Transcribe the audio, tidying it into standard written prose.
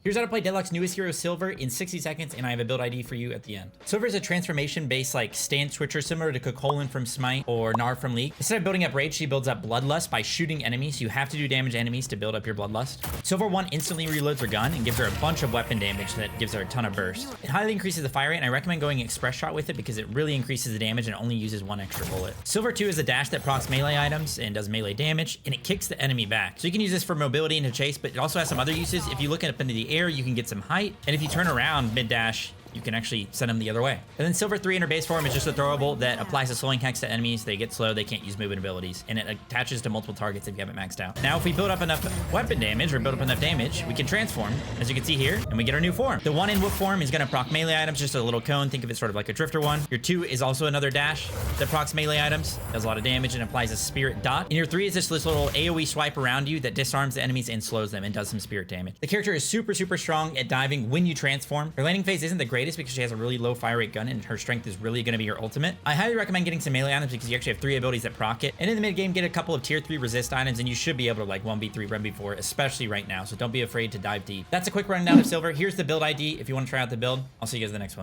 Here's how to play Deadlock'S newest hero, Silver, in 60 seconds, and I have a build ID for you at the end. Silver is a transformation-based, like, stance switcher similar to Kukulkan from Smite or Gnar from League. Instead of building up Rage, she builds up Bloodlust by shooting enemies. You have to do damage to enemies to build up your Bloodlust. Silver 1 instantly reloads her gun and gives her a bunch of weapon damage that gives her a ton of burst. It highly increases the fire rate, and I recommend going Express Shot with it because it really increases the damage and only uses 1 extra bullet. Silver 2 is a dash that procs melee items and does melee damage, and it kicks the enemy back. So you can use this for mobility and to chase, but it also has some other uses. If you look up into the air, you can get some height, and if you turn around mid-dash, you can actually send them the other way. And then Silver 3 in her base form is just a throwable that applies a slowing hex to enemies. They get slow, they can't use movement abilities, and it attaches to multiple targets if you have it maxed out. Now, if we build up enough weapon damage or build up enough damage, we can transform, as you can see here, and we get our new form. The 1 in Wolf form is gonna proc melee items, just a little cone. Think of it sort of like a Drifter one. Your 2 is also another dash that procs melee items, does a lot of damage, and applies a Spirit Dot. And your 3 is just this little AoE swipe around you that disarms the enemies and slows them and does some spirit damage. The character is super, super strong at diving when you transform. Her landing phase isn't the greatest because she has a really low fire rate gun, and her strength is really going to be her ultimate. I highly recommend getting some melee items because you actually have 3 abilities that proc it. And in the mid game, get a couple of tier 3 resist items, and you should be able to like 1v3, 1v4, especially right now. So don't be afraid to dive deep. That's a quick rundown of Silver. Here's the build ID if you want to try out the build. I'll see you guys in the next one.